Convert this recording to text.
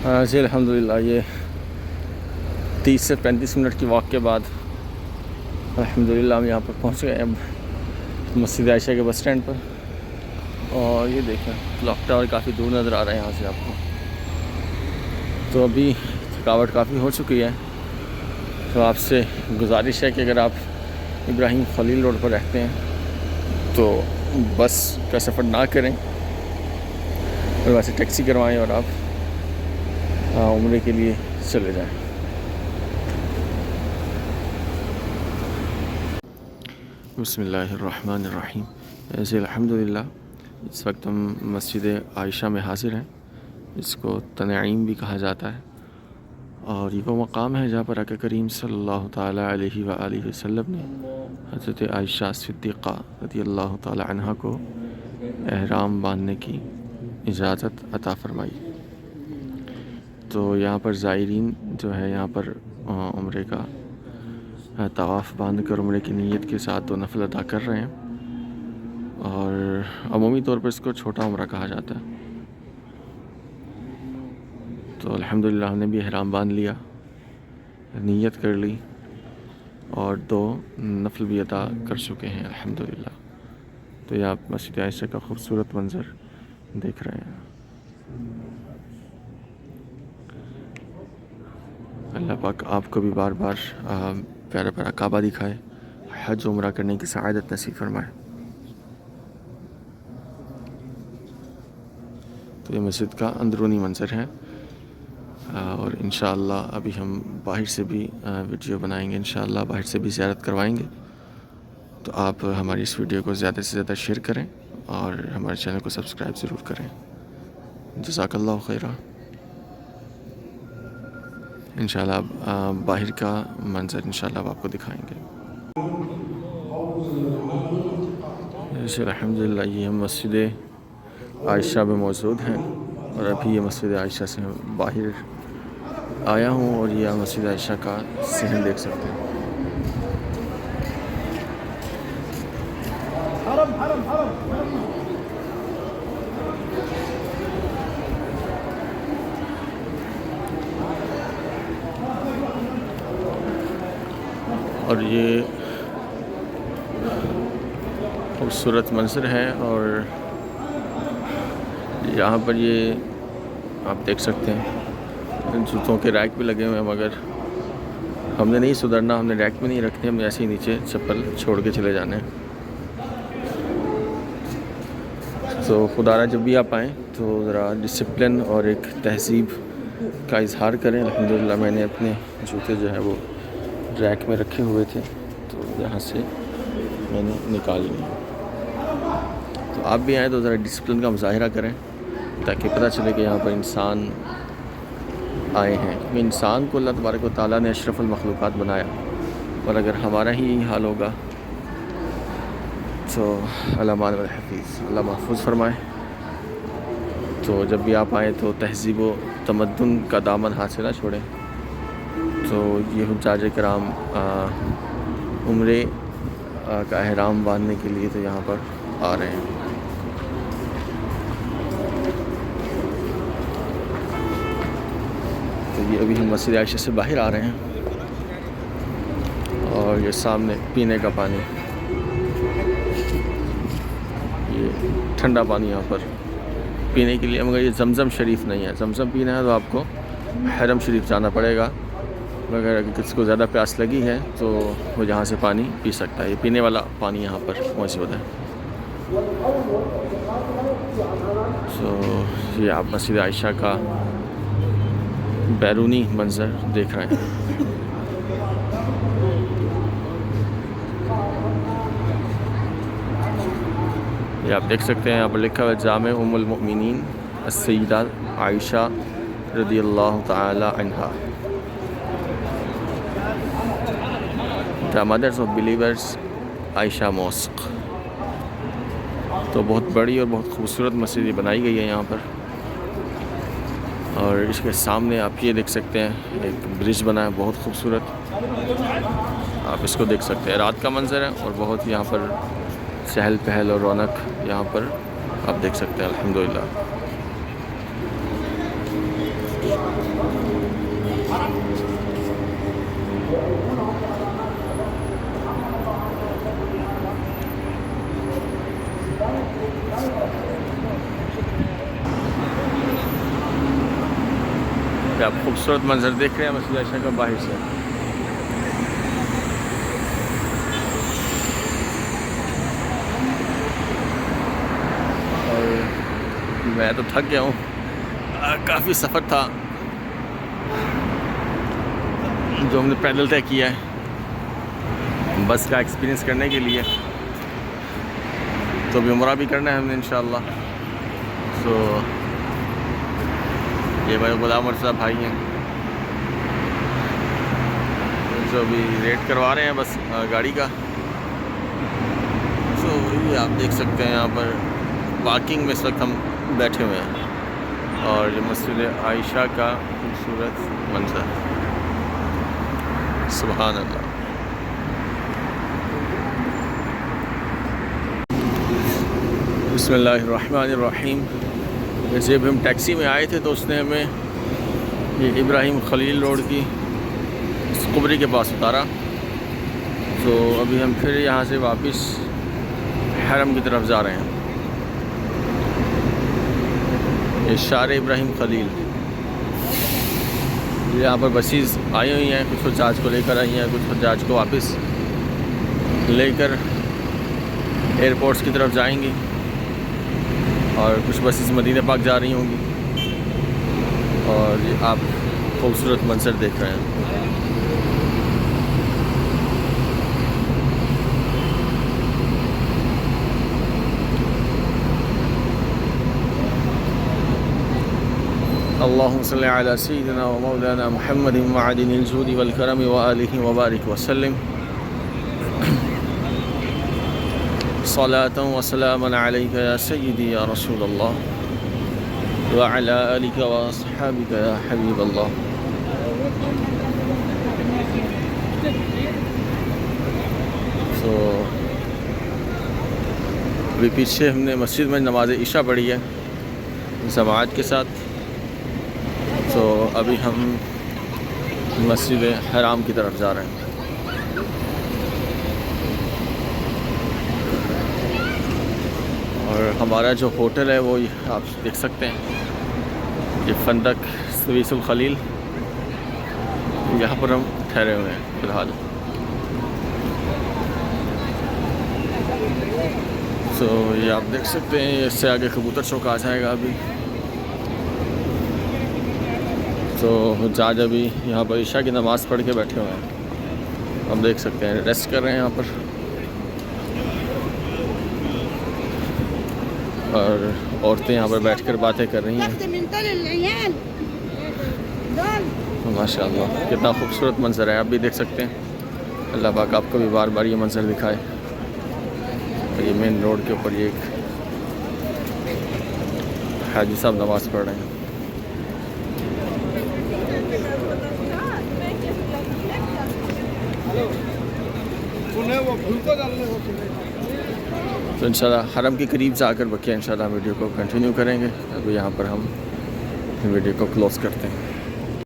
جی الحمدللہ یہ 30 سے 35 منٹ کی واک کے بعد الحمدللہ ہم یہاں پر پہنچ گئے اب مسجد عائشہ کے بس اسٹینڈ پر. اور یہ دیکھیں کلاک ٹاور کافی دور نظر آ رہا ہے یہاں سے آپ کو. تو ابھی تھکاوٹ کافی ہو چکی ہے، تو آپ سے گزارش ہے کہ اگر آپ ابراہیم خلیل روڈ پر رہتے ہیں تو بس کا سفر نہ کریں اور ویسے ٹیکسی کروائیں اور آپ عمرے کے لیے چلے جائیں. بسم اللہ الرحمن الرحیم. ایسے الحمدللہ اس وقت ہم مسجد عائشہ میں حاضر ہیں، جس کو تنعیم بھی کہا جاتا ہے، اور یہ وہ مقام ہے جہاں پر آقا کریم صلی اللہ تعالیٰ علیہ وآلہ وسلم نے حضرت عائشہ صدیقہ رضی اللہ تعالیٰ عنہ کو احرام باندھنے کی اجازت عطا فرمائی. تو یہاں پر زائرین جو ہے یہاں پر عمرے کا طواف باندھ کر عمرے کی نیت کے ساتھ دو نفل ادا کر رہے ہیں، اور عمومی طور پر اس کو چھوٹا عمرہ کہا جاتا ہے. تو الحمدللہ ہم نے بھی احرام باندھ لیا، نیت کر لی اور دو نفل بھی ادا کر چکے ہیں الحمدللہ. تو یہ آپ مسجد عائشہ کا خوبصورت منظر دیکھ رہے ہیں. اللہ پاک آپ کو بھی بار بار پیارا پیارا کعبہ دکھائے، حج عمرہ کرنے کی سعادت نصیب فرمائے. تو یہ مسجد کا اندرونی منظر ہے، اور انشاءاللہ ابھی ہم باہر سے بھی ویڈیو بنائیں گے، انشاءاللہ باہر سے بھی زیارت کروائیں گے. تو آپ ہماری اس ویڈیو کو زیادہ سے زیادہ شیئر کریں اور ہمارے چینل کو سبسکرائب ضرور کریں. جزاک اللہ خیرہ. انشاءاللہ باہر کا منظر انشاءاللہ آپ کو دکھائیں گے. الحمدللہ یہ ہم مسجد عائشہ میں موجود ہیں، اور ابھی یہ مسجد عائشہ سے باہر آیا ہوں، اور یہ مسجد عائشہ کا صحن دیکھ سکتے ہیں. اور یہ خوبصورت منظر ہے، اور یہاں پر یہ آپ دیکھ سکتے ہیں جوتوں کے ریک بھی لگے ہوئے ہیں، مگر ہم نے نہیں سدھرنا، ہم نے ریک میں نہیں رکھنے، ہم ایسے ہی نیچے چپل چھوڑ کے چلے جانے ہیں. تو خدا را جب بھی آپ آئیں تو ذرا ڈسپلن اور ایک تہذیب کا اظہار کریں. الحمدللہ میں نے اپنے جوتے جو ہیں وہ ریک میں رکھے ہوئے تھے، تو یہاں سے میں نے نکال لیے. تو آپ بھی آئیں تو ذرا ڈسپلن کا مظاہرہ کریں تاکہ پتہ چلے کہ یہاں پر انسان آئے ہیں. انسان کو اللہ تبارک و تعالیٰ نے اشرف المخلوقات بنایا، اور اگر ہمارا ہی یہی حال ہوگا تو اللہ مان الحفیظ، اللہ محفوظ فرمائے. تو جب بھی آپ آئیں تو تہذیب و تمدن کا دامن ہاتھ سے نہ چھوڑیں. تو یہ حجاج کرام عمرے کا احرام باندھنے کے لیے تو یہاں پر آ رہے ہیں. تو یہ ابھی ہم مسجد عائشہ سے باہر آ رہے ہیں، اور یہ سامنے پینے کا پانی، یہ ٹھنڈا پانی یہاں پر پینے کے لیے، مگر یہ زمزم شریف نہیں ہے. زمزم پینا ہے تو آپ کو حرم شریف جانا پڑے گا، مگر اگر کسی کو زیادہ پیاس لگی ہے تو وہ یہاں سے پانی پی سکتا ہے. یہ پینے والا پانی یہاں پر موجود ہے. تو یہ آپ مسجد عائشہ کا بیرونی منظر دیکھ رہے ہیں. یہ آپ دیکھ سکتے ہیں یہاں پر لکھا ہوا جامع ام المؤمنین السیدہ عائشہ رضی اللہ تعالی عنہا، The Mothers of Believers عائشہ موسق. تو بہت بڑی اور بہت خوبصورت مسجد بنائی گئی ہے یہاں پر، اور اس کے سامنے آپ یہ دیکھ سکتے ہیں ایک برج بنا ہے بہت خوبصورت. آپ اس کو دیکھ سکتے ہیں، رات کا منظر ہے، اور بہت یہاں پر چہل پہل اور رونق یہاں پر آپ دیکھ سکتے ہیں الحمدللہ. آپ خوبصورت منظر دیکھ رہے ہیں مسجد عائشہ کا باہر سے. اور میں تو تھک گیا ہوں, کافی سفر تھا جو ہم نے پیدل طے کیا ہے بس کا ایکسپیرینس کرنے کے لیے. تو ابھی عمرہ بھی کرنا ہے ہم نے انشاءاللہ. سو یہ بھائی غلام مرزا بھائی ہیں جو ابھی ریٹ کروا رہے ہیں بس گاڑی کا. سو یہ آپ دیکھ سکتے ہیں یہاں پر پارکنگ میں اس وقت ہم بیٹھے ہوئے ہیں, اور یہ مسجد عائشہ کا خوبصورت منظر. سبحان اللہ. بسم اللہ الرحمن الرحیم. جب ہم ٹیکسی میں آئے تھے تو اس نے ہمیں یہ ابراہیم خلیل روڈ کی قبری کے پاس اتارا. تو ابھی ہم پھر یہاں سے واپس حرم کی طرف جا رہے ہیں. یہ شار ابراہیم خلیل, یہاں پر بسیز آئی ہوئی ہیں, کچھ حجاج کو لے کر آئی ہیں, کچھ حجاج کو واپس لے کر ایئرپورٹس کی طرف جائیں گی, اور کچھ بسیز مدینہ پاک جا رہی ہوں گی. اور یہ آپ خوبصورت منظر دیکھ رہے ہیں. اللہم صلی علی سیدنا و مولانا محمد معدن الجود والکرم وآلہ وبارک وسلم. صلاة و سلاما علیک یا سیدی یا رسول اللہ وعلی آلک و اصحابک یا حبیب اللہ. تو ابھی پیچھے ہم نے مسجد میں نماز عشاء پڑھی ہے جماعت کے ساتھ. تو ابھی ہم مسجد حرام کی طرف جا رہے ہیں. اور ہمارا جو ہوٹل ہے وہ آپ دیکھ سکتے ہیں, یہ فندق سویس الخلیل, یہاں پر ہم ٹھہرے ہوئے ہیں فی الحال. تو یہ آپ دیکھ سکتے ہیں, اس سے آگے کبوتر چوک آ جائے گا ابھی. تو حجاج ابھی یہاں پر عشاء کی نماز پڑھ کے بیٹھے ہوئے ہیں, ہم دیکھ سکتے ہیں ریسٹ کر رہے ہیں یہاں پر. اور عورتیں یہاں پر بیٹھ کر باتیں کر رہی ہیں. ماشاء اللہ کتنا خوبصورت منظر ہے, آپ بھی دیکھ سکتے ہیں. اللہ پاک آپ کو بھی بار بار یہ منظر دکھائے. یہ مین روڈ کے اوپر یہ ایک حاجی صاحب نماز پڑھ رہے ہیں. تو انشاءاللہ حرم کے قریب جا کر بقیہ انشاءاللہ ویڈیو کو کنٹینیو کریں گے. ابھی یہاں پر ہم ویڈیو کو کلوز کرتے ہیں.